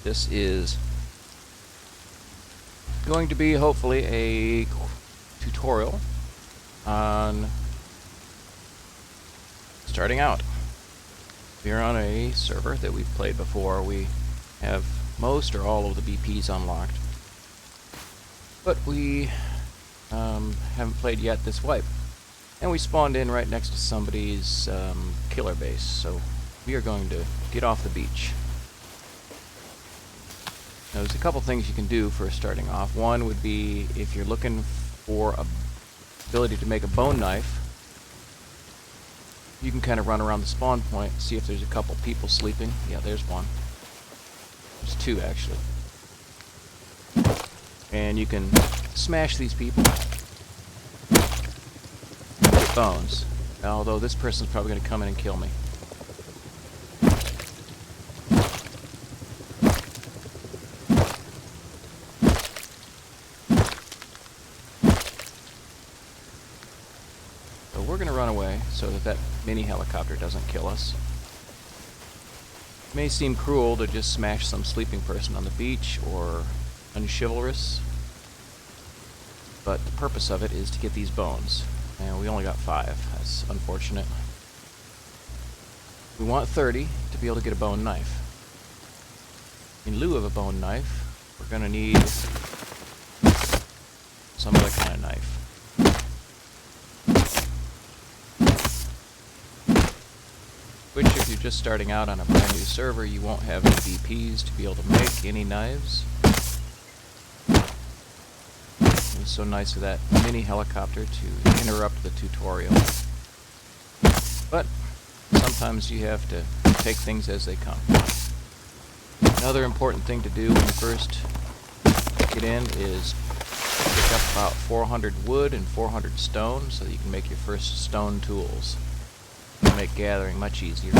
This is going to be hopefully a tutorial on starting out. We're on a server that we've played before. We have most or all of the BPs unlocked, but we haven't played yet this wipe. And we spawned in right next to somebody's killer base, so we are going to get off the beach. Now, there's a couple things you can do for starting off. One would be if you're looking for a ability to make a bone knife, you can kind of run around the spawn point, see if there's a couple people sleeping. Yeah, there's one. There's two, actually. And you can smash these people. Get bones. Although this person's probably going to come in and kill me. So we're going to run away so that that mini helicopter doesn't kill us. It may seem cruel to just smash some sleeping person on the beach or unchivalrous, but the purpose of it is to get these bones. And we only got 5. That's unfortunate. We want 30 to be able to get a bone knife. In lieu of a bone knife, we're going to need some other kind of knife. Which, if you're just starting out on a brand new server, you won't have any BPs to be able to make any knives. It was so nice of that mini helicopter to interrupt the tutorial. But sometimes you have to take things as they come. Another important thing to do when you first get in is pick up about 400 wood and 400 stone so that you can make your first stone tools. It'll make gathering much easier.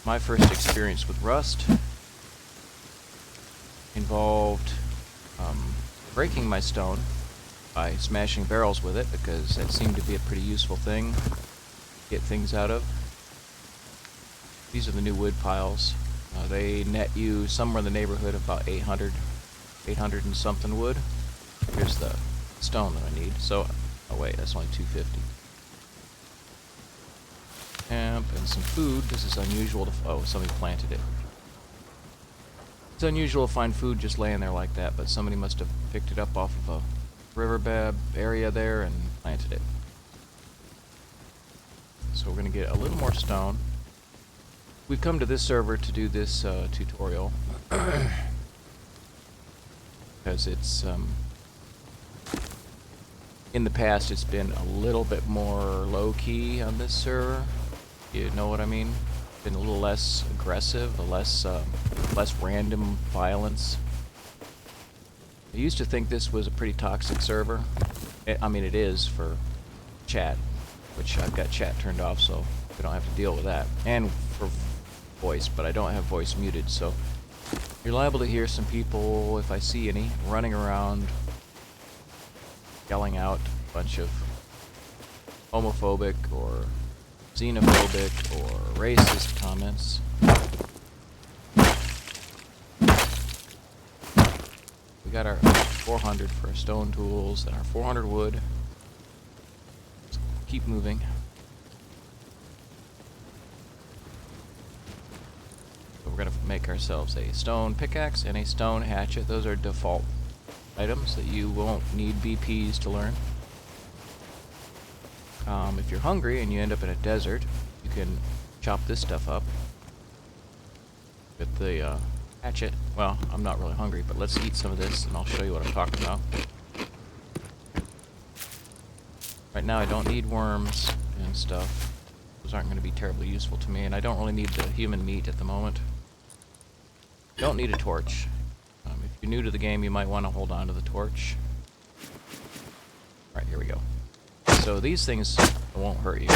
My first experience with rust involved breaking my stone by smashing barrels with it, because that seemed to be a pretty useful thing to get things out of. These are the new wood piles. They net you somewhere in the neighborhood of about 800 and something wood. Here's the stone that I need. So, oh wait, that's only 250. Camp and some food. This is unusual to... oh, somebody planted it. It's unusual to find food just laying there like that, but somebody must have picked it up off of a riverbed area there and planted it. So we're going to get a little more stone. We've come to this server to do this tutorial because it's in the past it's been a little bit more low-key on this server. You know what I mean? Been a little less aggressive, less random violence. I used to think this was a pretty toxic server. I mean, it is for chat, which I've got chat turned off, so we don't have to deal with that. And for voice, but I don't have voice muted, so you're liable to hear some people, if I see any, running around yelling out a bunch of homophobic or xenophobic or racist comments. We got our 400 for our stone tools and our 400 wood. Let's keep moving. So we're going to make ourselves a stone pickaxe and a stone hatchet. Those are default items that you won't need BPs to learn. If you're hungry and you end up in a desert, you can chop this stuff up with the hatchet. Well, I'm not really hungry, but let's eat some of this and I'll show you what I'm talking about. Right now I don't need worms and stuff. Those aren't going to be terribly useful to me, and I don't really need the human meat at the moment. Don't need a torch. If you're new to the game, you might want to hold on to the torch. Alright, here we go. So these things won't hurt you.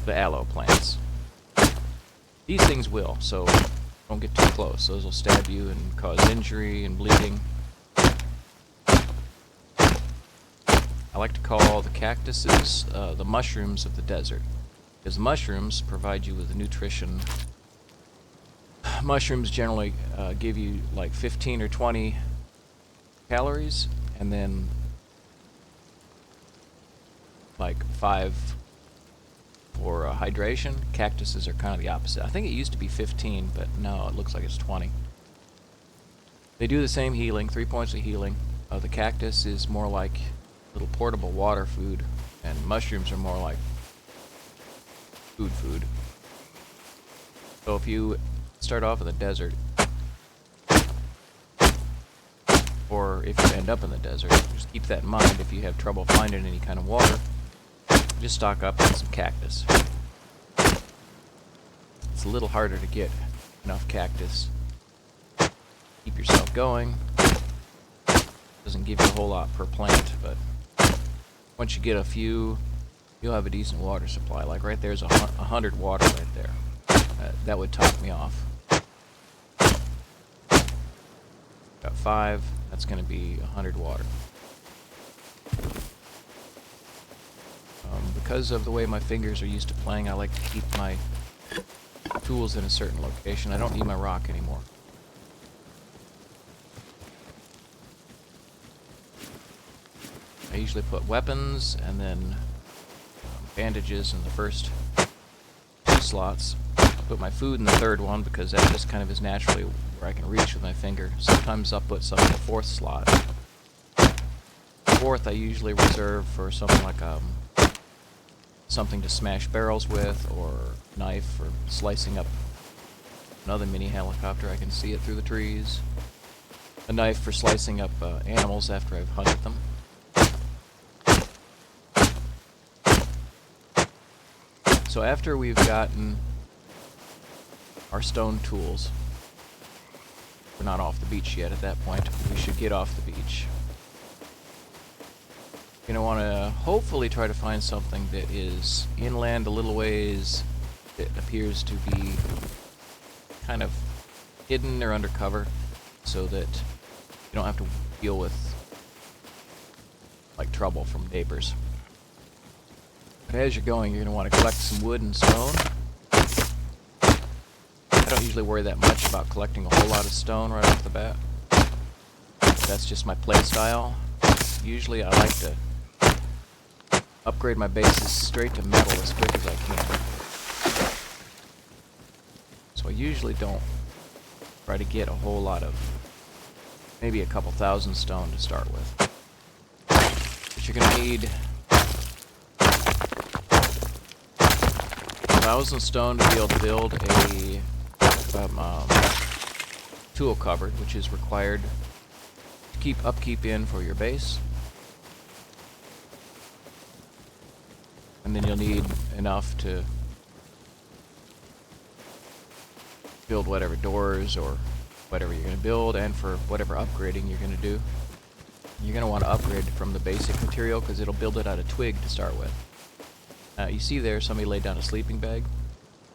The aloe plants. These things will, so don't get too close. Those will stab you and cause injury and bleeding. I like to call the cactuses the mushrooms of the desert, because the mushrooms provide you with the nutrition mushrooms generally give you like 15 or 20 calories, and then like 5 for hydration. Cactuses are kind of the opposite. I think it used to be 15, but no, it looks like it's 20. They do the same healing, 3 points of healing. The cactus is more like little portable water food, and mushrooms are more like food. So if you start off in the desert, or if you end up in the desert, just keep that in mind. If you have trouble finding any kind of water, just stock up on some cactus. It's a little harder to get enough cactus. Keep yourself going. Doesn't give you a whole lot per plant, but once you get a few, you'll have a decent water supply. Like right there's 100 water right there. That would top me off. Got 5. That's going to be 100 water. Because of the way my fingers are used to playing, I like to keep my tools in a certain location. I don't need my rock anymore. I usually put weapons and then bandages in the first 2 slots. Put my food in the 3rd one because that just kind of is naturally where I can reach with my finger. Sometimes I'll put some in the 4th slot. 4th I usually reserve for something like something to smash barrels with, or knife for slicing up another mini helicopter. I can see it through the trees. A knife for slicing up animals after I've hunted them. So after we've gotten our stone tools, we're not off the beach yet at that point. We should get off the beach. You're going to want to hopefully try to find something that is inland a little ways, that appears to be kind of hidden or undercover, so that you don't have to deal with like trouble from neighbors. But as you're going, you're going to want to collect some wood and stone. I don't usually worry that much about collecting a whole lot of stone right off the bat. That's just my play style. Usually I like to upgrade my bases straight to metal as quick as I can. So I usually don't try to get a whole lot of, maybe a couple thousand stone to start with. But you're going to need 1,000 stone to be able to build a tool cupboard, which is required to keep upkeep in for your base. And then you'll need enough to build whatever doors or whatever you're going to build, and for whatever upgrading you're going to do. You're going to want to upgrade from the basic material because it'll build it out of twig to start with. You see there somebody laid down a sleeping bag.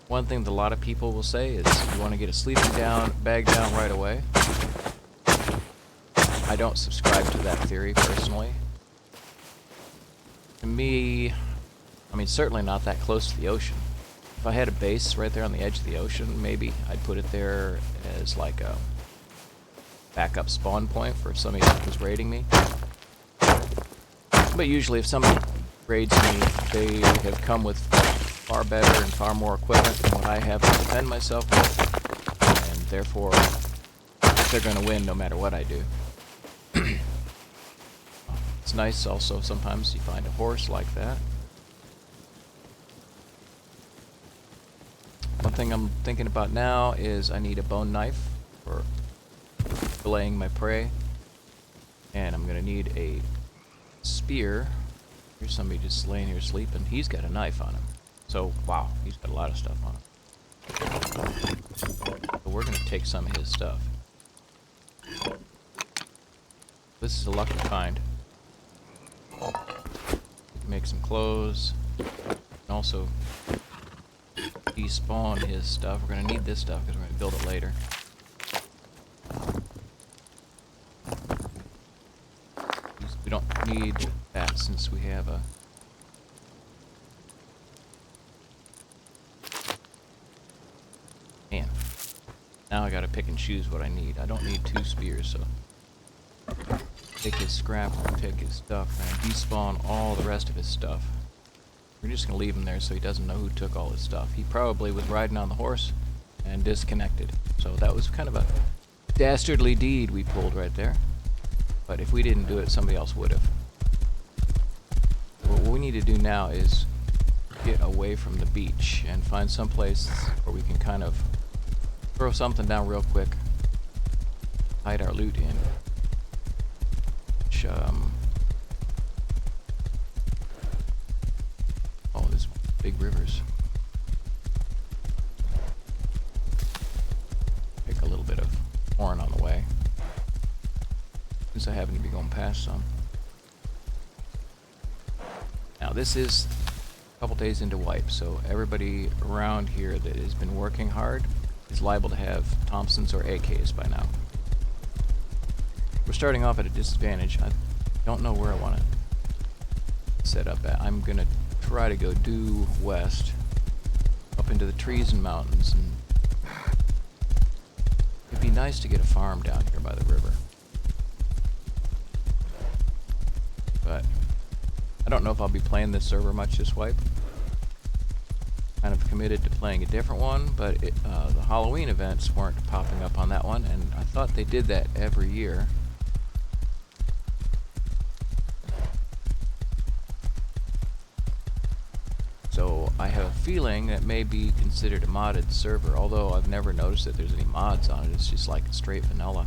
One thing that a lot of people will say is you want to get a sleeping bag down right away. I don't subscribe to that theory personally. To me, I mean, certainly not that close to the ocean. If I had a base right there on the edge of the ocean, maybe I'd put it there as like a backup spawn point for if somebody was raiding me. But usually if somebody raids me, they have come with far better and far more equipment than what I have to defend myself with, and therefore they're going to win no matter what I do. It's nice also sometimes you find a horse like that. One thing I'm thinking about now is I need a bone knife for filleting my prey, and I'm going to need a spear. Here's somebody just laying here sleeping. He's got a knife on him. So, wow, he's got a lot of stuff on him. So we're going to take some of his stuff. This is a lucky find. Make some clothes. And also despawn his stuff. We're going to need this stuff because we're going to build it later. We don't need that since we have a... Man. Now I gotta pick and choose what I need. I don't need 2 spears, so take his scrap, take his stuff, and despawn all the rest of his stuff. We're just gonna leave him there so he doesn't know who took all his stuff. He probably was riding on the horse and disconnected. So that was kind of a dastardly deed we pulled right there. But if we didn't do it, somebody else would have. What we need to do now is get away from the beach and find some place where we can kind of throw something down real quick, hide our loot in. Which, oh, there's big rivers. Pick a little bit of corn on the way, since I happen to be going past some. Now this is a couple days into wipe, so everybody around here that has been working hard is liable to have Thompsons or AKs by now. We're starting off at a disadvantage. I don't know where I want to set up at. I'm gonna try to go due west, up into the trees and mountains, and it'd be nice to get a farm down here by the river. But I don't know if I'll be playing this server much this wipe. Kind of committed to playing a different one, but the Halloween events weren't popping up on that one, and I thought they did that every year. So I have a feeling that may be considered a modded server, although I've never noticed that there's any mods on it. It's just like straight vanilla.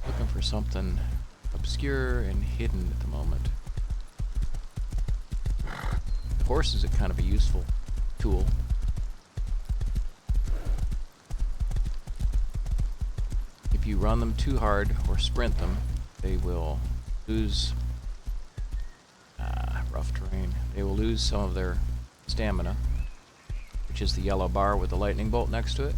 Looking for something obscure and hidden at the moment. The horse is a kind of a useful tool. If you run them too hard or sprint them, they will lose rough terrain. They will lose some of their stamina, which is the yellow bar with the lightning bolt next to it.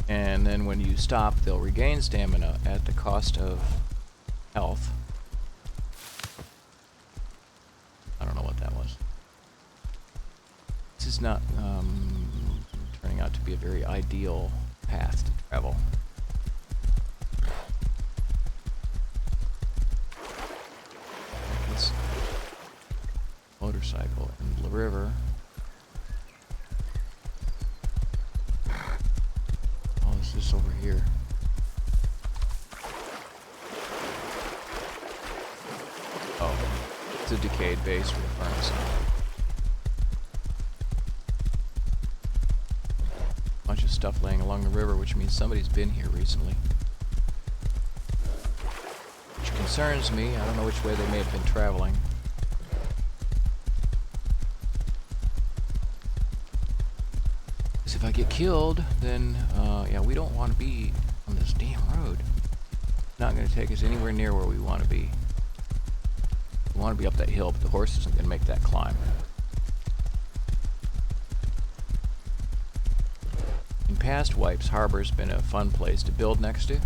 And then when you stop, they'll regain stamina at the cost of health. I don't know what that was. This is not turning out to be a very ideal path to travel. This motorcycle in the river. Oh, is this over here? Oh, it's a decayed base with a furnace on it. Bunch of stuff laying along the river, which means somebody's been here recently. Which concerns me. I don't know which way they may have been traveling. Because if I get killed, then, yeah, we don't want to be on this damn road. It's not going to take us anywhere near where we want to be. We want to be up that hill, but the horse isn't going to make that climb. In past wipes, Harbor's been a fun place to build next to.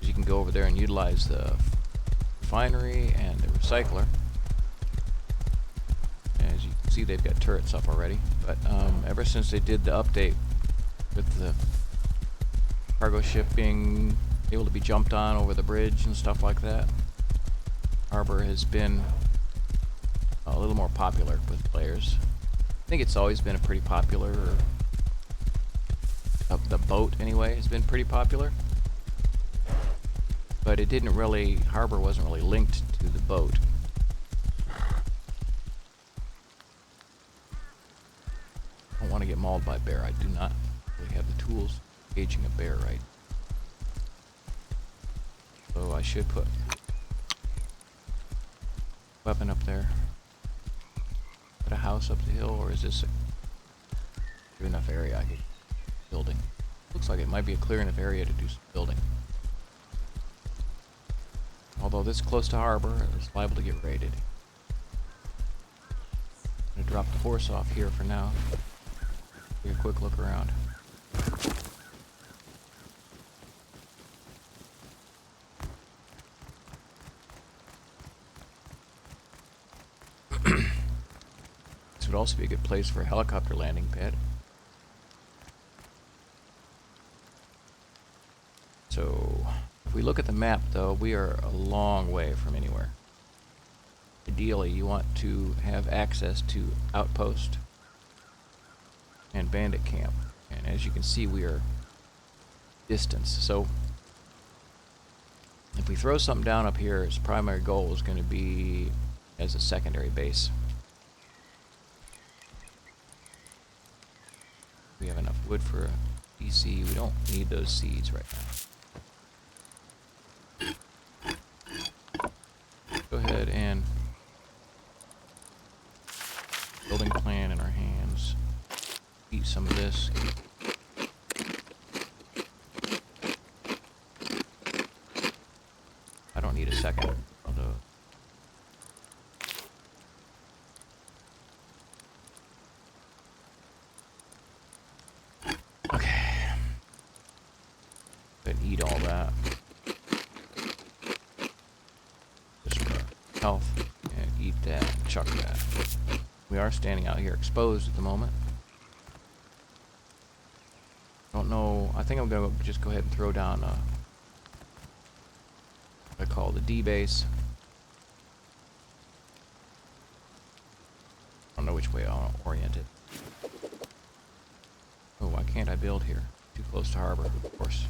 You can go over there and utilize the refinery and the recycler. As you can see, they've got turrets up already. But ever since they did the update with the cargo ship being able to be jumped on over the bridge and stuff like that, Harbor has been a little more popular with players. I think it's always been a pretty popular, the boat anyway has been pretty popular. But it didn't really, Harbor wasn't really linked to the boat. I don't want to get mauled by a bear. I do not really have the tools for gauging a bear right. So I should put weapon up there. Put a house up the hill, or is this a clear enough area I could building? Looks like it might be a clear enough area to do some building. Although this close to Harbor, it's liable to get raided. I'm gonna drop the horse off here for now. Take a quick look around. would also be a good place for a helicopter landing pad. So, if we look at the map, though, we are a long way from anywhere. Ideally, you want to have access to outpost and bandit camp. And as you can see, we are distance. So, if we throw something down up here, its primary goal is going to be as a secondary base. We have enough wood for a PC. We don't need those seeds right now. Go ahead and building plan in our hands. Eat some of this. I don't need a second. Although okay. Then eat all that. Just for health. And eat that. Chuck that. We are standing out here exposed at the moment. Don't know. I think I'm gonna just go ahead and throw down what I call the D base. I don't know which way I'll orient it. Oh, why can't I build here? Too close to harbor, of course.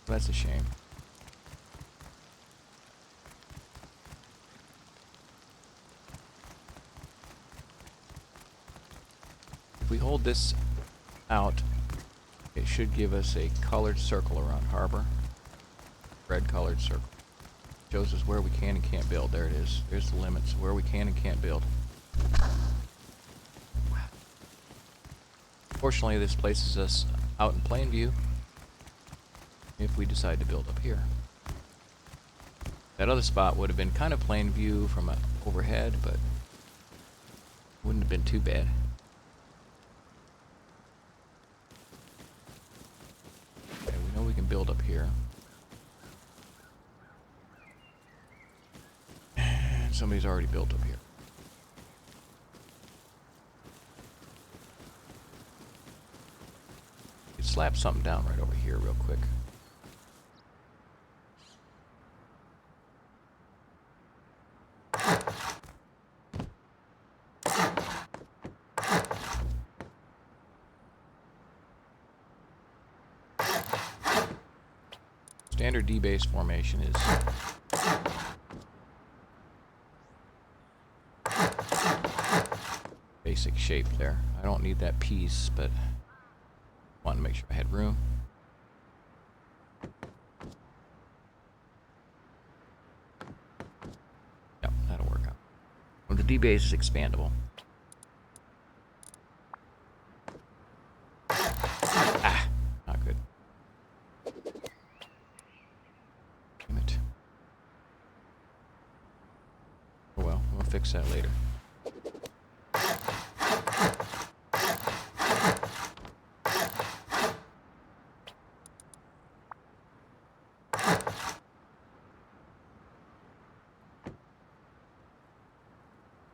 That's a shame. If we hold this out, it should give us a colored circle around harbor. Red colored circle. Shows us where we can and can't build. There it is. There's the limits where we can and can't build. Fortunately, this places us out in plain view if we decide to build up here. That other spot would have been kind of plain view from overhead, but wouldn't have been too bad. Okay, we know we can build up here. And somebody's already built up here. Slap something down right over here real quick. Standard D-base formation is basic shape there. I don't need that piece, but wanted to make sure I had room. Yep, that'll work out. Well, the D-base is expandable. Ah, not good. Damn it. Oh well, we'll fix that later.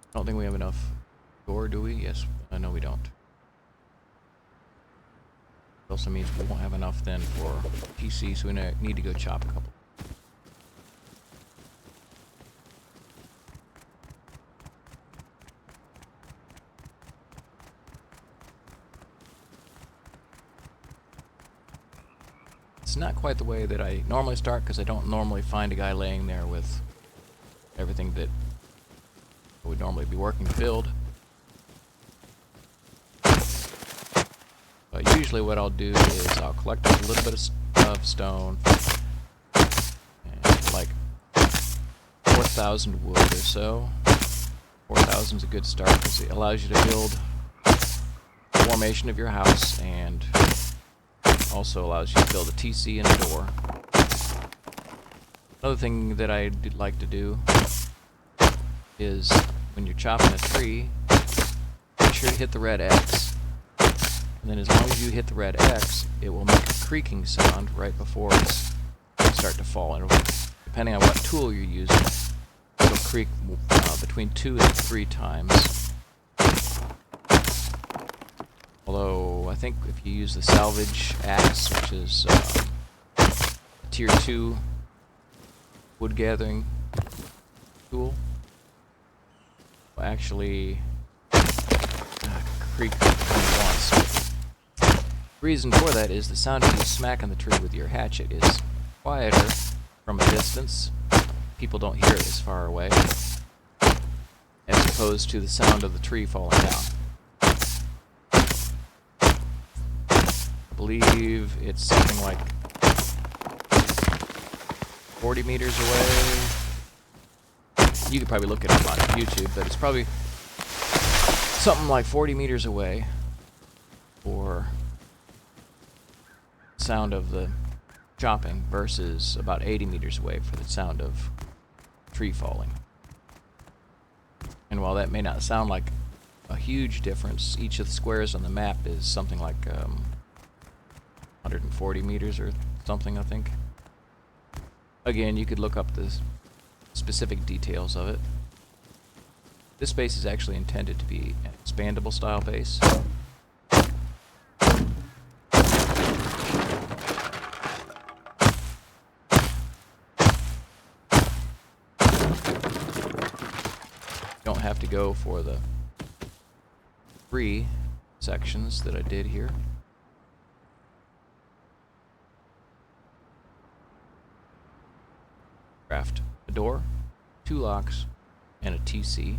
I don't think we have enough door, do we? Yes. No, we don't. It also means we won't have enough then for PC, so we need to go chop a couple. It's not quite the way that I normally start, because I don't normally find a guy laying there with everything that would normally be working to build. But usually what I'll do is I'll collect a little bit of stone, and like 4,000 wood or so. 4,000 is a good start because it allows you to build the formation of your house, and also allows you to build a TC and a door. Another thing that I like to do is when you're chopping a tree, make sure to hit the red X. And then as long as you hit the red X, it will make a creaking sound right before it's start to fall. And depending on what tool you're using, it'll creak between 2 and 3 times. Although I think if you use the salvage axe, which is a tier 2 wood gathering tool, will actually creak only once. The reason for that is the sound of you smacking the tree with your hatchet is quieter from a distance. People don't hear it as far away, as opposed to the sound of the tree falling down. I believe it's something like 40 meters away. You could probably look it up on YouTube, but it's probably something like 40 meters away for sound of the chopping versus about 80 meters away for the sound of tree falling. And while that may not sound like a huge difference, each of the squares on the map is something like 140 meters or something, I think. Again, you could look up the specific details of it. This base is actually intended to be an expandable style base. You don't have to go for the 3 sections that I did here. Craft a door, 2 locks, and a TC.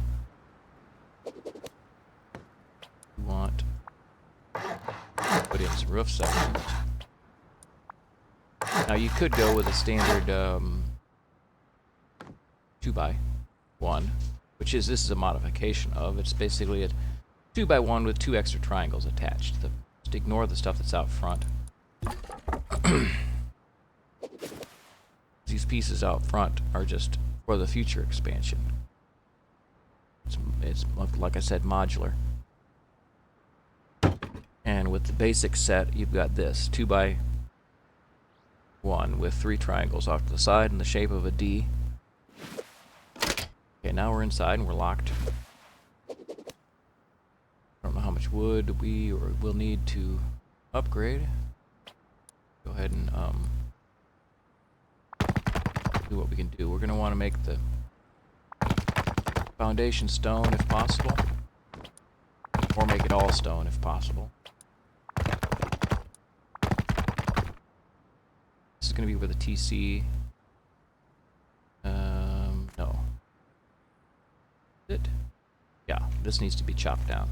You want to put in some roof sections. Now you could go with a standard 2x1, which is, this is a modification of, it's basically a 2x1 with 2 extra triangles attached. Just ignore the stuff that's out front. These pieces out front are just for the future expansion. It's like I said, modular. And with the basic set, you've got this 2x1 with 3 triangles off to the side in the shape of a D. Okay, now we're inside and we're locked. I don't know how much wood we will need to upgrade. Go ahead and do what we can do. We're going to want to make the foundation stone if possible, or make it all stone if possible. This is going to be where the TC. No. Yeah, this needs to be chopped down.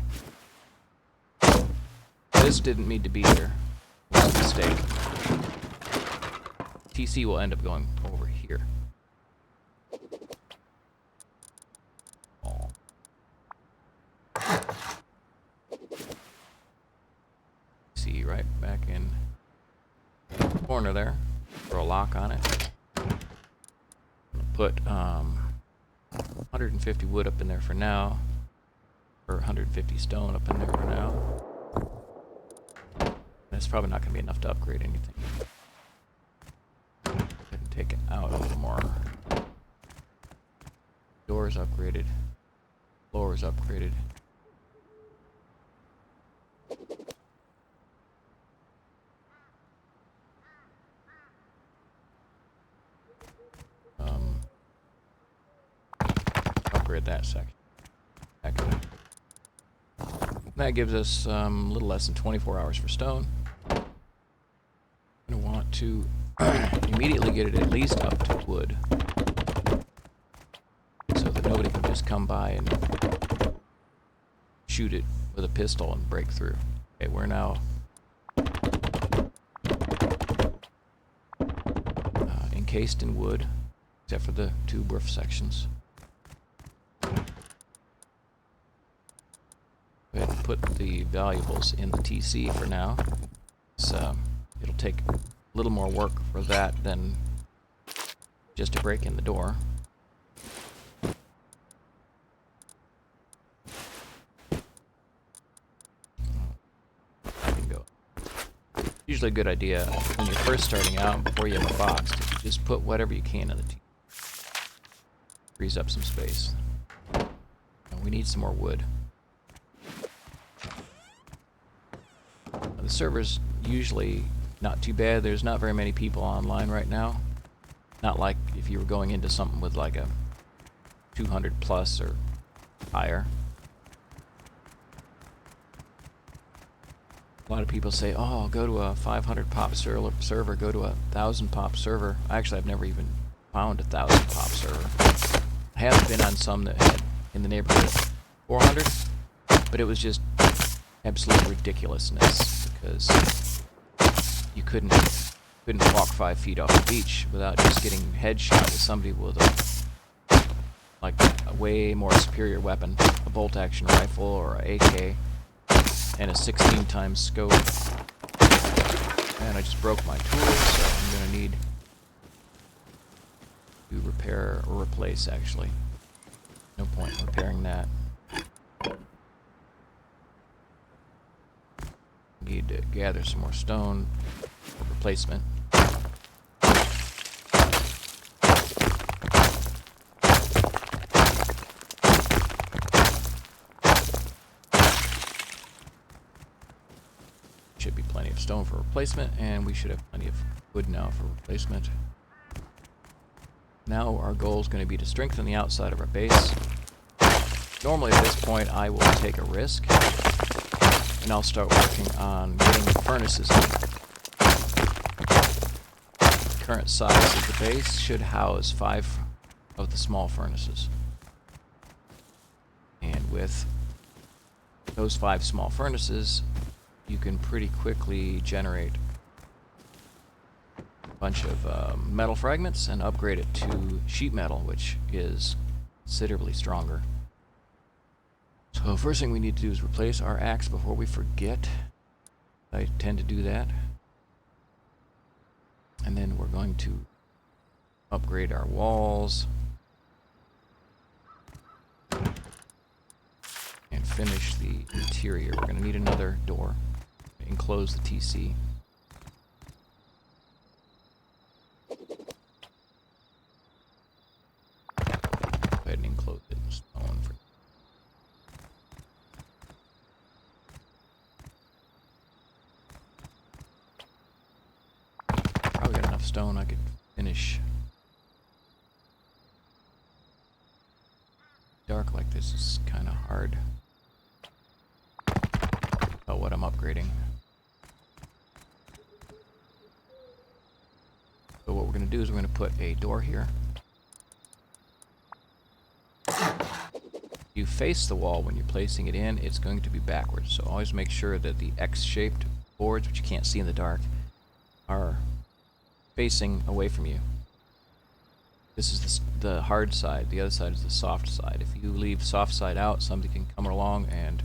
This didn't need to be here. It was a mistake. TC will end up going over here. See, right back in the corner there. Throw a lock on it. Put 150 wood up in there for now, or 150 stone up in there for now. That's probably not going to be enough to upgrade anything. Go ahead and take it out a little more. Doors upgraded. Floors upgraded. Upgrade that section. That gives us a little less than 24 hours for stone. I'm going to want to immediately get it at least up to wood, so that nobody can just come by and shoot it with a pistol and break through. Okay, we're now encased in wood, except for the 2 roof sections. Go ahead and put the valuables in the TC for now. So it'll take a little more work for that than just to break in the door. I can go. Usually a good idea when you're first starting out, before you have a box, to just put whatever you can in the TC. Frees up some space. And we need some more wood. The server's usually not too bad. There's not very many people online right now. Not like if you were going into something with like a 200 plus or higher. A lot of people say, oh, go to a 500 pop server, go to a 1,000 pop server. Actually, I've never even found a 1,000 pop server. I have been on some that had in the neighborhood of 400, but it was just absolute ridiculousness because you couldn't walk 5 feet off the beach without just getting headshot with somebody with a way more superior weapon, a bolt-action rifle or a AK, and a 16 times scope. And I just broke my tools, so I'm gonna need to repair or replace, actually. No point in repairing that. Need to gather some more stone for replacement. Should be plenty of stone for replacement, and we should have plenty of wood now for replacement. Now our goal is going to be to strengthen the outside of our base. Normally at this point I will take a risk, and I'll start working on getting the furnaces in. The current size of the base should house 5 of the small furnaces. And with those 5 small furnaces, you can pretty quickly generate a bunch of metal fragments and upgrade it to sheet metal, which is considerably stronger. So first thing we need to do is replace our axe before we forget. I tend to do that. And then we're going to upgrade our walls and finish the interior. We're going to need another door. Enclose the TC. Go ahead and enclose it in stone. Probably got enough stone I could finish. Dark like this is kind of hard. About what I'm upgrading. So what we're going to do is we're going to put a door here. You face the wall when you're placing it in, it's going to be backwards. So always make sure that the X-shaped boards, which you can't see in the dark, are facing away from you. This is the hard side. The other side is the soft side. If you leave soft side out, somebody can come along and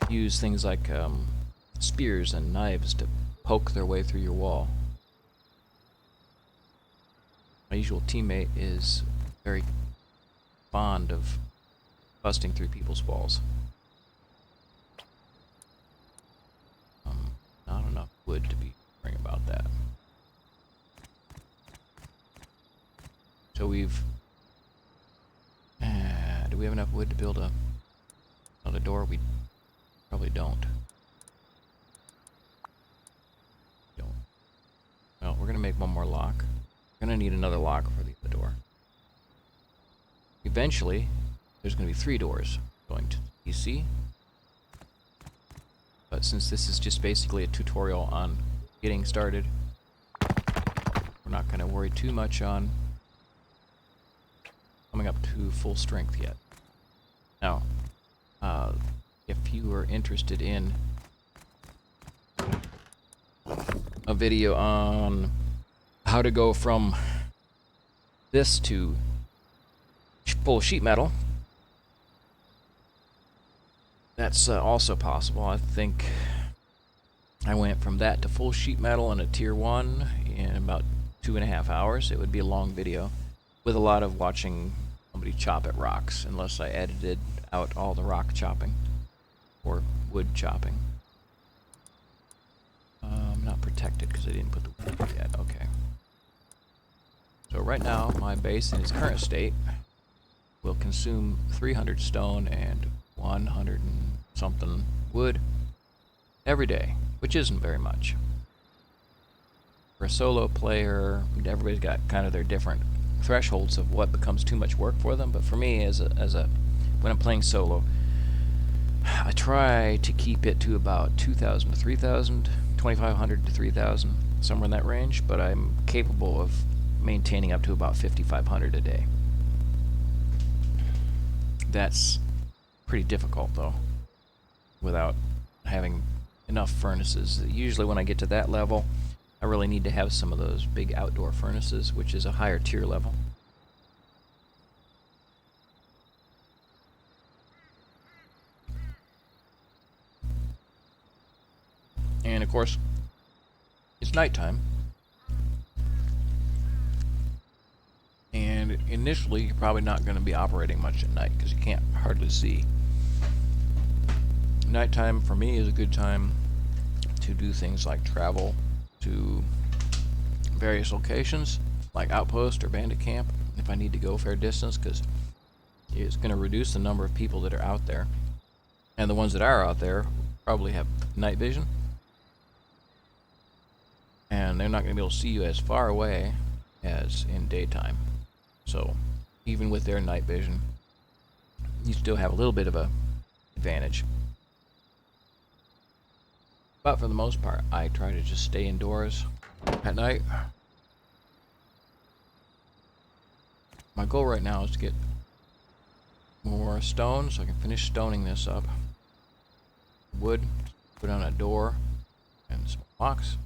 use things like spears and knives to poke their way through your wall. My usual teammate is very fond of busting through people's walls. Not enough wood to be worrying about that. So we've... do we have enough wood to build another door? We probably don't. Well, we're going to make one more lock. We're going to need another lock for the other door. Eventually, there's going to be 3 doors going to the PC. But since this is just basically a tutorial on getting started, we're not going to worry too much on coming up to full strength yet. Now, if you are interested in a video on how to go from this to full sheet metal, that's also possible. I think I went from that to full sheet metal in a tier 1 in about 2.5 hours. It would be a long video with a lot of watching somebody chop at rocks, unless I edited out all the rock chopping or wood chopping. Not protected because I didn't put the wood yet. Okay. So right now, my base in its current state will consume 300 stone and 100 and something wood every day, which isn't very much. For a solo player, everybody's got kind of their different thresholds of what becomes too much work for them, but for me, when I'm playing solo, I try to keep it to about 2,000 to 3,000, 2,500 to 3,000, somewhere in that range, but I'm capable of maintaining up to about 5,500 a day. That's pretty difficult, though, without having enough furnaces. Usually when I get to that level, I really need to have some of those big outdoor furnaces, which is a higher tier level. And of course, it's nighttime. And initially, you're probably not going to be operating much at night because you can't hardly see. Nighttime for me is a good time to do things like travel to various locations, like outpost or bandit camp, if I need to go a fair distance, because it's going to reduce the number of people that are out there. And the ones that are out there probably have night vision, and they're not going to be able to see you as far away as in daytime. So even with their night vision, you still have a little bit of a advantage. But for the most part, I try to just stay indoors at night. My goal right now is to get more stone so I can finish stoning this up. Wood, put on a door and some blocks.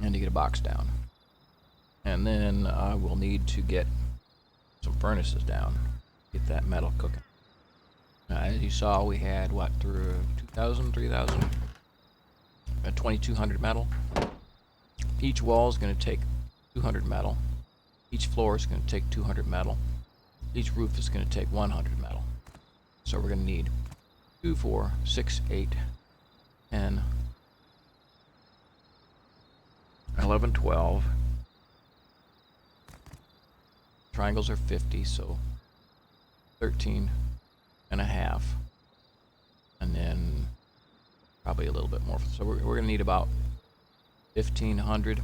And to get a box down. And then I will need to get some furnaces down, get that metal cooking. As you saw, we had what, through 2,000, 3,000, 2,200 metal. Each wall is going to take 200 metal. Each floor is going to take 200 metal. Each roof is going to take 100 metal. So we're going to need 2, 4, 6, 8, 10, 11, 12. Triangles are 50, so 13 and a half. And then probably a little bit more. So we're going to need about 1,500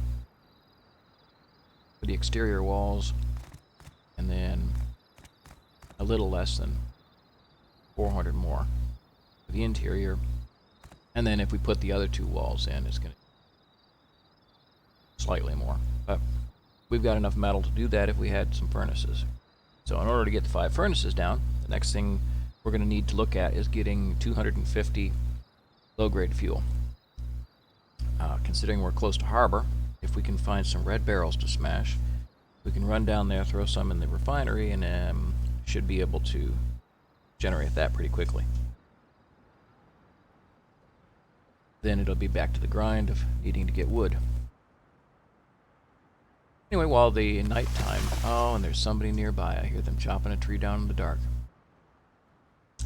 for the exterior walls, and then a little less than 400 more for the interior. And then if we put the other two walls in, it's going to be slightly more. But we've got enough metal to do that if we had some furnaces. So in order to get the 5 furnaces down, the next thing we're going to need to look at is getting 250 low-grade fuel. Considering we're close to harbor, if we can find some red barrels to smash, we can run down there, throw some in the refinery, and should be able to generate that pretty quickly. Then it'll be back to the grind of needing to get wood. Anyway, while the nighttime, oh, and there's somebody nearby. I hear them chopping a tree down in the dark.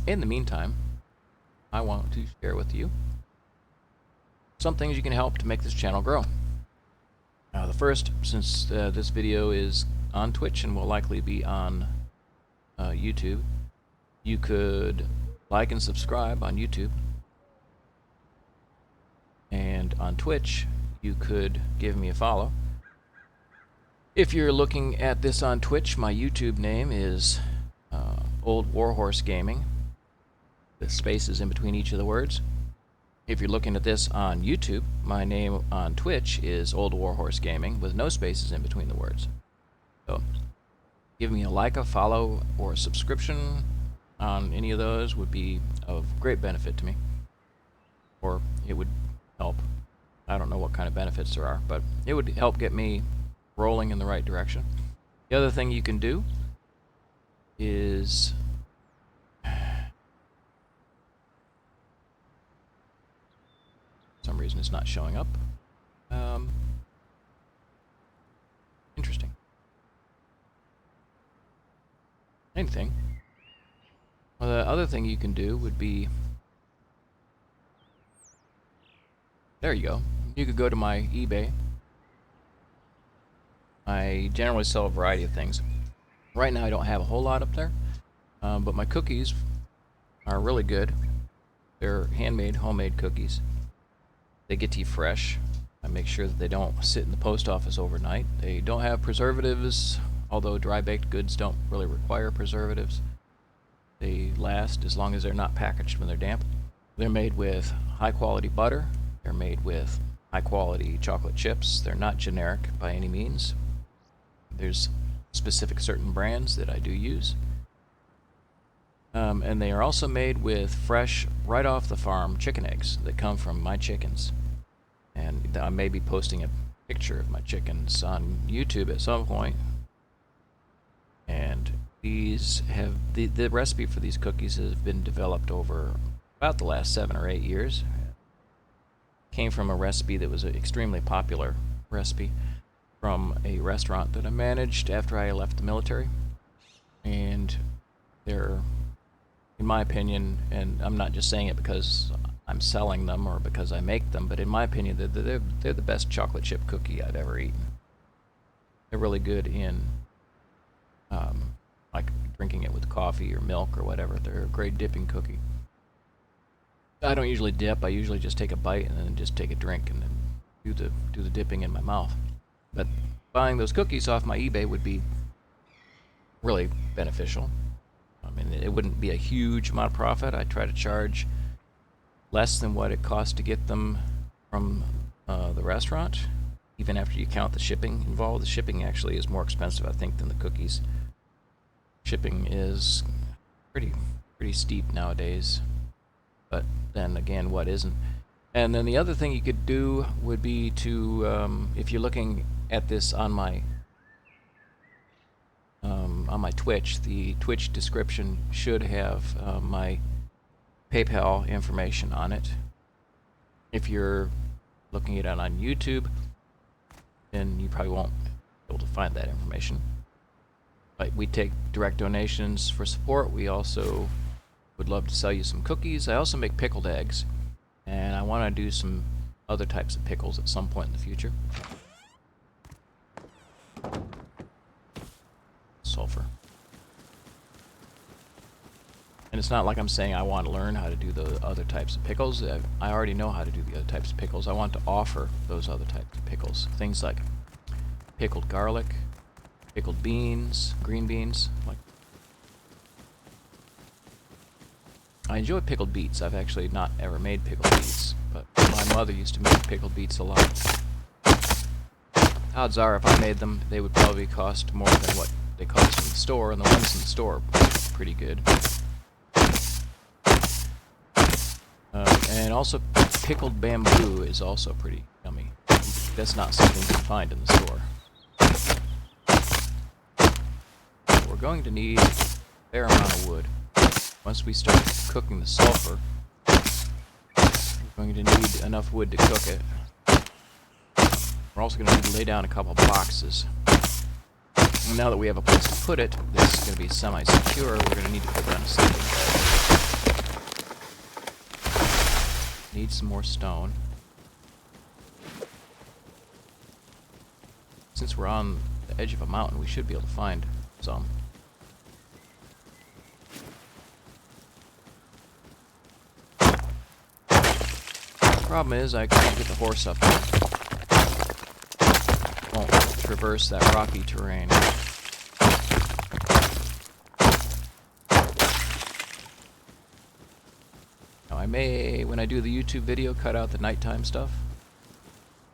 In the meantime, I want to share with you some things you can help to make this channel grow. The first, since this video is on Twitch and will likely be on YouTube, you could like and subscribe on YouTube. And on Twitch, you could give me a follow. If you're looking at this on Twitch, my YouTube name is Old Warhorse Gaming. The space is in between each of the words. If you're looking at this on YouTube, my name on Twitch is Old Warhorse Gaming with no spaces in between the words. So, give me a like, a follow, or a subscription on any of those would be of great benefit to me. Or it would help. I don't know what kind of benefits there are, but it would help get me rolling in the right direction. The other thing you can do is for some reason it's not showing up. Interesting. Anything. Well, the other thing you can do would be, there you go. You could go to my eBay. I generally sell a variety of things. Right now I don't have a whole lot up there, but my cookies are really good. They're handmade, homemade cookies. They get to you fresh. I make sure that they don't sit in the post office overnight. They don't have preservatives, although dry baked goods don't really require preservatives. They last as long as they're not packaged when they're damp. They're made with high quality butter. They're made with high quality chocolate chips. They're not generic by any means. There's specific certain brands that I do use. And they are also made with fresh, right off the farm chicken eggs that come from my chickens. And I may be posting a picture of my chickens on YouTube at some point. And these have the recipe for these cookies has been developed over about the last 7 or 8 years. Came from a recipe that was an extremely popular recipe from a restaurant that I managed after I left the military. And they're, in my opinion, and I'm not just saying it because I'm selling them or because I make them, but in my opinion, they're the best chocolate chip cookie I've ever eaten. They're really good in like drinking it with coffee or milk or whatever. They're a great dipping cookie. I don't usually dip. I usually just take a bite and then just take a drink and then do the dipping in my mouth. But buying those cookies off my eBay would be really beneficial. I mean, it wouldn't be a huge amount of profit. I try to charge less than what it costs to get them from the restaurant. Even after you count the shipping involved, the shipping actually is more expensive, I think, than the cookies. Shipping is pretty steep nowadays. But then again, what isn't? And then the other thing you could do would be to, if you're looking at this on my Twitch, the Twitch description should have my PayPal information on it. If you're looking at it on YouTube, then you probably won't be able to find that information. But we take direct donations for support. We also would love to sell you some cookies. I also make pickled eggs, and I want to do some other types of pickles at some point in the future. Sulfur. And it's not like I'm saying I want to learn how to do the other types of pickles. I already know how to do the other types of pickles. I want to offer those other types of pickles. Things like pickled garlic, pickled beans, green beans. Like, I enjoy pickled beets. I've actually not ever made pickled beets, but my mother used to make pickled beets a lot. Odds are, if I made them, they would probably cost more than what they cost in the store, and the ones in the store are pretty good. And also, pickled bamboo is also pretty yummy. That's not something you can find in the store. We're going to need a fair amount of wood. Once we start cooking the sulfur, we're going to need enough wood to cook it. We're also going to need to lay down a couple boxes. And now that we have a place to put it, this is going to be semi-secure, we're going to need to put down a sleeping bag. Need some more stone. Since we're on the edge of a mountain, we should be able to find some. Problem is, I can't get the horse up there. Won't traverse that rocky terrain. Now I may, when I do the YouTube video, cut out the nighttime stuff.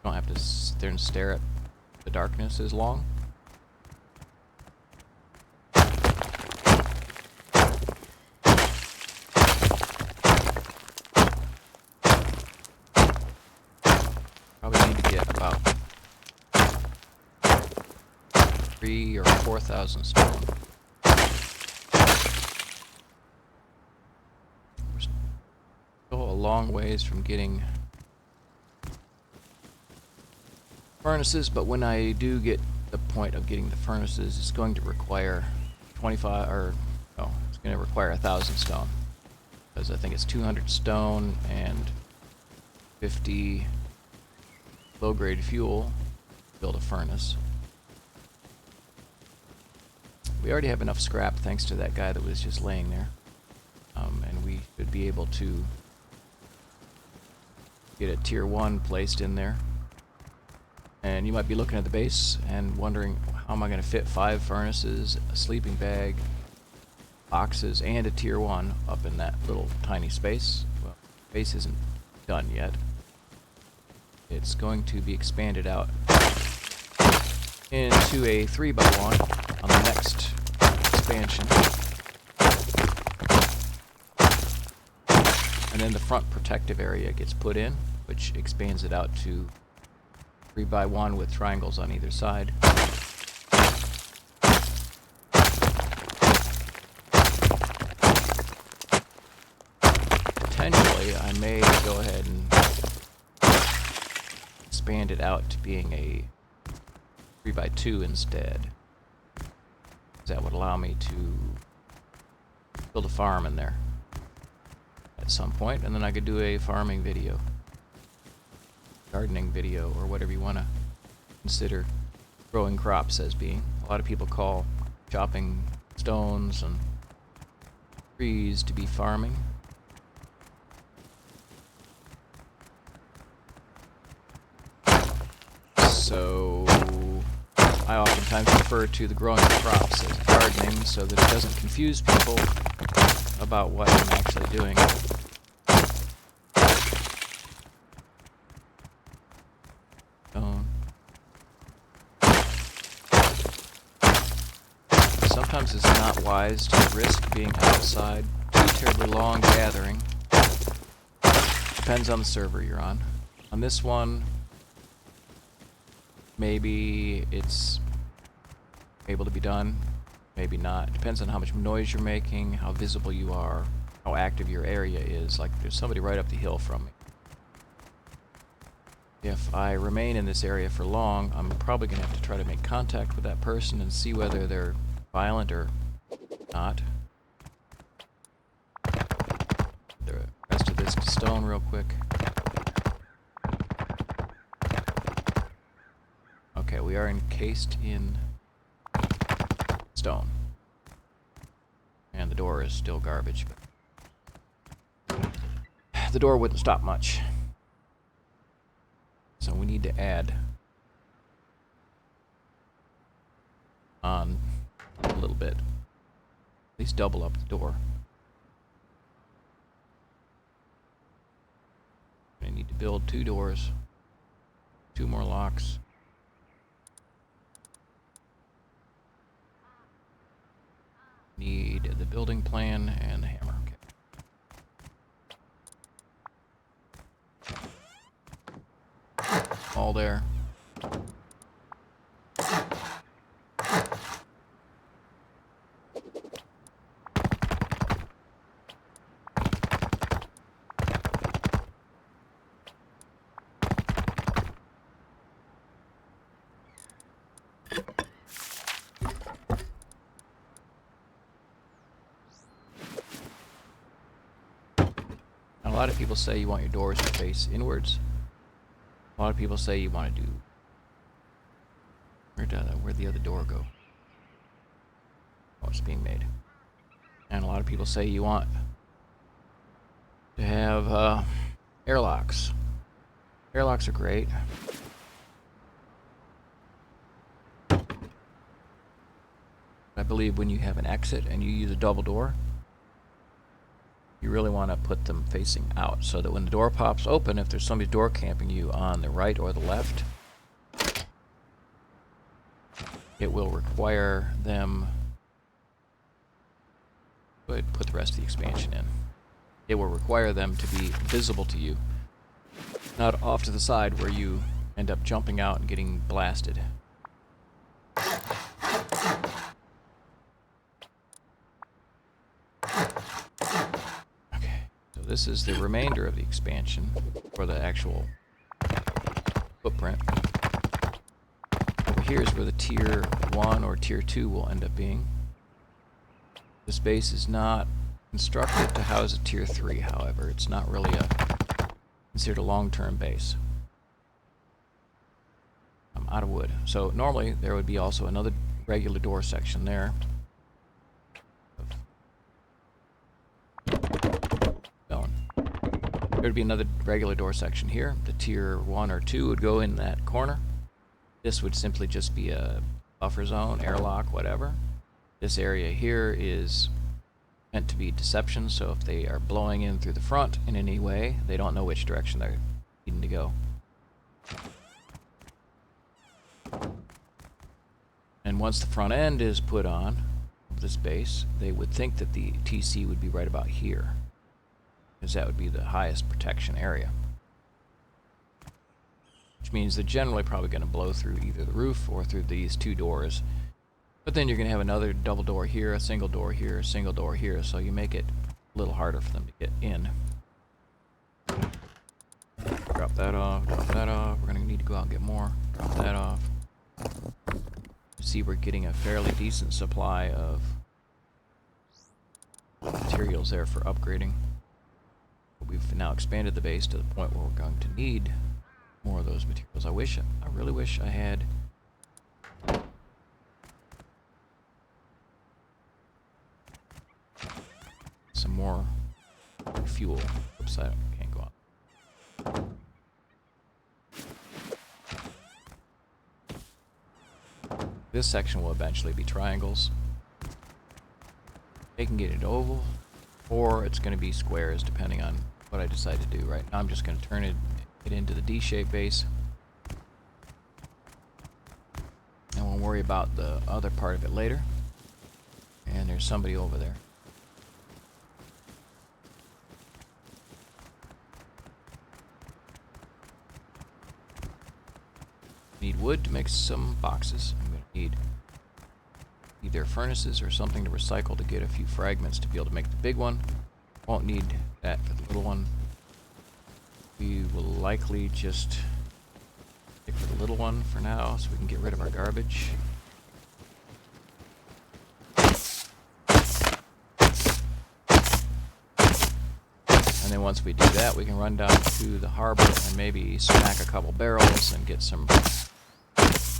Don't have to sit there and stare at the darkness as long. Probably need to get about 3,000 or 4,000 stone. We're still a long ways from getting furnaces, but when I do get the point of getting the furnaces, it's going to require 25, or no, it's going to require 1,000 stone, because I think it's 200 stone and 50 low-grade fuel to build a furnace. We already have enough scrap thanks to that guy that was just laying there. And we should be able to get a tier 1 placed in there. And you might be looking at the base and wondering, how am I going to fit 5 furnaces, a sleeping bag, boxes, and a tier 1 up in that little tiny space? Well, the base isn't done yet. It's going to be expanded out into a 3x1 on the next expansion. And then the front protective area gets put in, which expands it out to 3x1 with triangles on either side. Potentially, I may go ahead and expand it out to being a 3x2 instead. That would allow me to build a farm in there at some point, and then I could do a farming video, gardening video, or whatever you want to consider growing crops as being. A lot of people call chopping stones and trees to be farming. So I oftentimes refer to the growing of crops as gardening so that it doesn't confuse people about what I'm actually doing. Sometimes it's not wise to risk being outside too terribly long gathering. Depends on the server you're on. On this one, maybe it's able to be done, maybe not. It depends on how much noise you're making, how visible you are, how active your area is. Like, there's somebody right up the hill from me. If I remain in this area for long, I'm probably going to have to try to make contact with that person and see whether they're violent or not. The rest of this to stone real quick. Okay, we are encased in stone. And the door is still garbage. But the door wouldn't stop much. So we need to add on a little bit. At least double up the door. I need to build 2 doors. 2 more locks. Need the building plan and the hammer. Okay. All there. A lot of people say you want your doors to face inwards. A lot of people say you want to do... Where'd the other door go? Oh, it's being made. And a lot of people say you want to have airlocks. Airlocks are great. I believe when you have an exit and you use a double door, you really want to put them facing out so that when the door pops open, if there's somebody door camping you on the right or the left, it will require them... Go ahead and put the rest of the expansion in. It will require them to be visible to you, not off to the side where you end up jumping out and getting blasted. This is the remainder of the expansion for the actual footprint. Over here is where the tier 1 or tier 2 will end up being. This base is not constructed to house a tier 3, however. It's not really considered a long-term base. I'm out of wood. So normally there would be also another regular door section there. There'd be another regular door section here. The tier 1 or 2 would go in that corner. This would simply just be a buffer zone, airlock, whatever. This area here is meant to be deception, so if they are blowing in through the front in any way, they don't know which direction they're needing to go. And once the front end is put on this base, they would think that the TC would be right about here, because that would be the highest protection area. Which means they're generally probably going to blow through either the roof or through these 2 doors. But then you're going to have another double door here, a single door here, a single door here, so you make it a little harder for them to get in. Drop that off, drop that off. We're going to need to go out and get more. Drop that off. You see, we're getting a fairly decent supply of materials there for upgrading. But we've now expanded the base to the point where we're going to need more of those materials. I really wish I had some more fuel. Oops, I can't go on. This section will eventually be triangles. They can get it oval, or it's going to be squares depending on what I decide to do. Right now I'm just going to turn it into the D-shaped base. And we'll worry about the other part of it later. And there's somebody over there. Need wood to make some boxes. I'm going to need either furnaces or something to recycle to get a few fragments to be able to make the big one. Won't need that for the little one. We will likely just stick with the little one for now so we can get rid of our garbage. And then once we do that, we can run down to the harbor and maybe smack a couple barrels and get some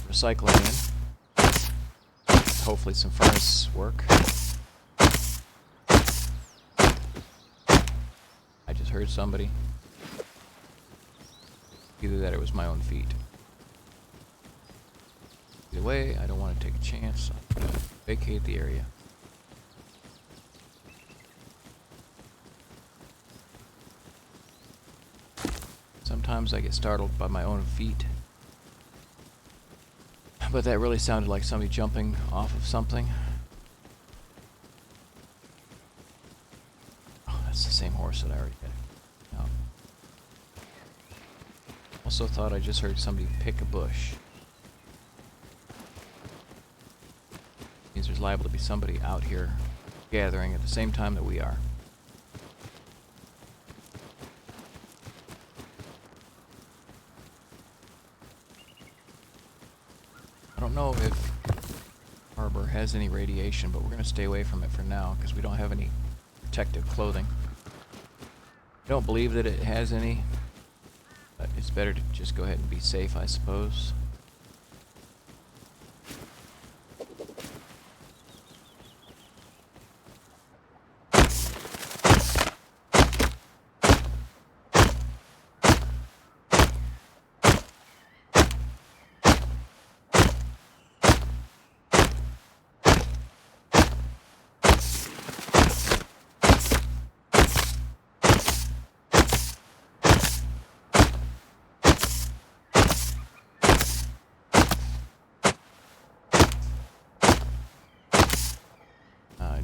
recycling in. Hopefully some furnace work. I just heard somebody. Either that or it was my own feet. Either way, I don't want to take a chance. I'm going to vacate the area. Sometimes I get startled by my own feet. But that really sounded like somebody jumping off of something. Oh, that's the same horse that I already had. No. Also thought I just heard somebody pick a bush. Means there's liable to be somebody out here gathering at the same time that we are. I don't know if harbor has any radiation, but we're going to stay away from it for now because we don't have any protective clothing. I don't believe that it has any, but it's better to just go ahead and be safe, I suppose.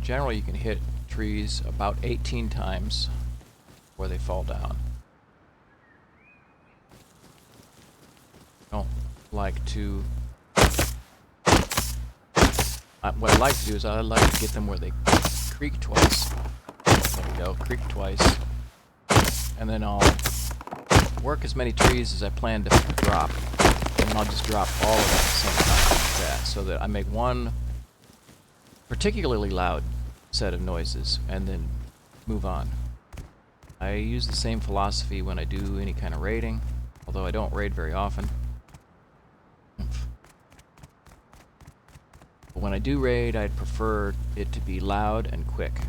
Generally, you can hit trees about 18 times before they fall down. I don't like to... what I like to do is I like to get them where they creak twice. There we go, creak twice. And then I'll work as many trees as I plan to drop. And then I'll just drop all of that sometimes like that, so that I make one particularly loud set of noises and then move on. I use the same philosophy when I do any kind of raiding, although I don't raid very often. But when I do raid, I'd prefer it to be loud and quick.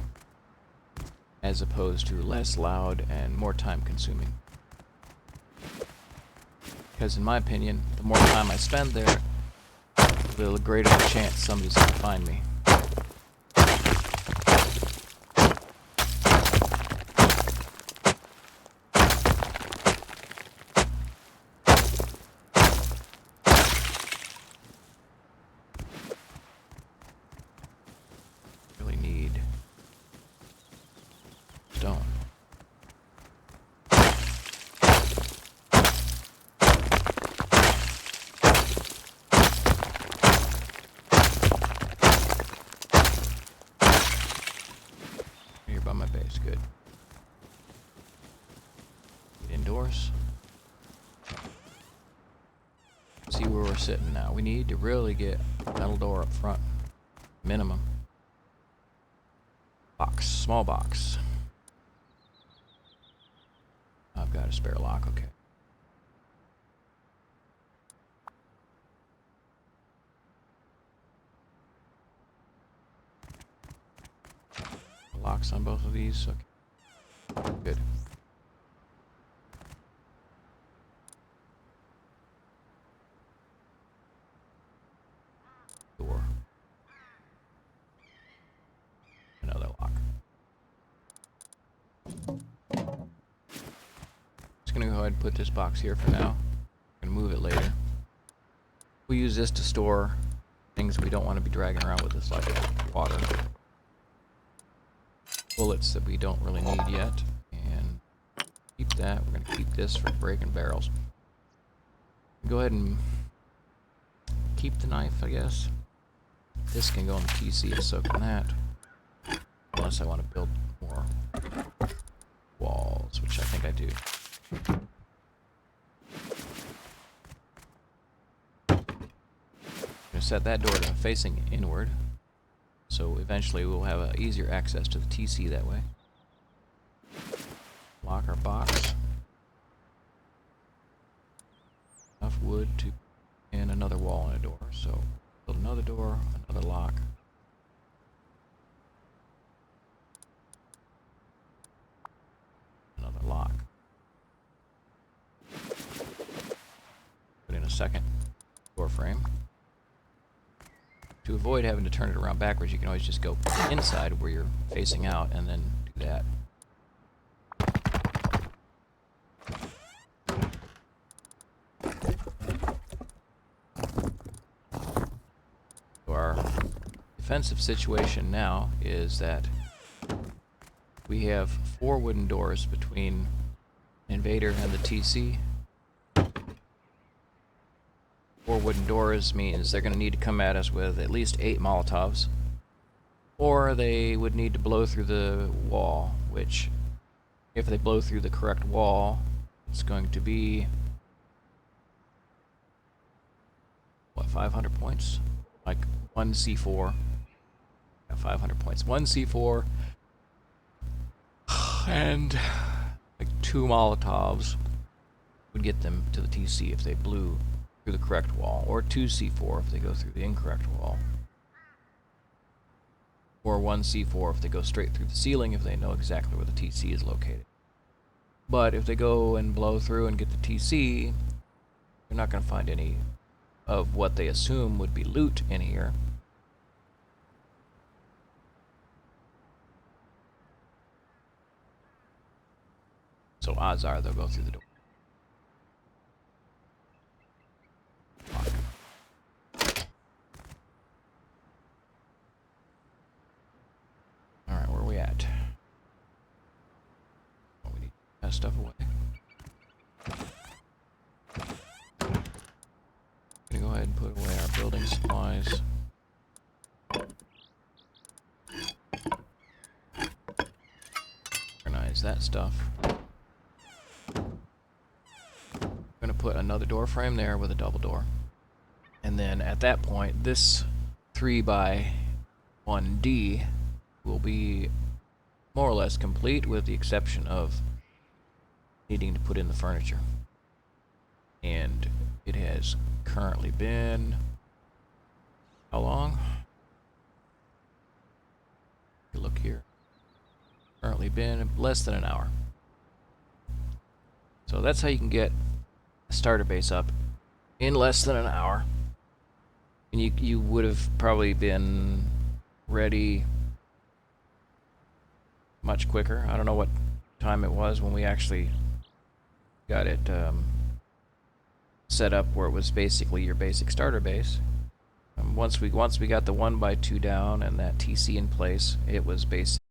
as opposed to less loud and more time consuming. Because in my opinion, the more time I spend there, the greater the chance somebody's going to find me. Really need stone. Here by my base, good. Get indoors. See where we're sitting now. We need to really get a metal door up front. Minimum. Box, small box. I've got a spare lock, okay. Locks on both of these, okay. Good. Door. Another lock. Just gonna go ahead and put this box here for now. I'm gonna move it later. We use this to store things we don't want to be dragging around with us, like water. Bullets that we don't really need yet. And keep that. We're gonna keep this for breaking barrels. Go ahead and keep the knife, I guess. This can go on the PC and soak in that. Unless I want to build more walls, which I think I do. I'm gonna set that door to facing inward, so eventually we'll have easier access to the TC that way. Lock our box. Enough wood to and another wall and a door, so build another door, another lock. Another lock. Put in a second door frame. To avoid having to turn it around backwards, you can always just go inside where you're facing out and then do that. So our defensive situation now is that we have 4 wooden doors between Invader and the TC. 4 wooden doors means they're going to need to come at us with at least 8 Molotovs. Or they would need to blow through the wall, which, if they blow through the correct wall, it's going to be, what, 500 points? Like 1 C4. Yeah, 500 points. 1 C4. And like 2 Molotovs would get them to the TC if they blew through the correct wall, or 2 C4 if they go through the incorrect wall, or 1 C4 if they go straight through the ceiling if they know exactly where the TC is located. But if they go and blow through and get the TC, they're not going to find any of what they assume would be loot in here. So odds are they'll go through the door. Alright, where are we at? Oh, we need to put that stuff away. I'm gonna go ahead and put away our building supplies. Organize that stuff. I'm gonna put another door frame there with a double door. And then at that point, this 3x1D will be more or less complete, with the exception of needing to put in the furniture. And it has currently been how long? Look here. Currently apparently been less than an hour. So that's how you can get a starter base up in less than an hour. And you would have probably been ready much quicker. I don't know what time it was when we actually got it set up where it was basically your basic starter base. Once we got the 1x2 down and that TC in place, it was basically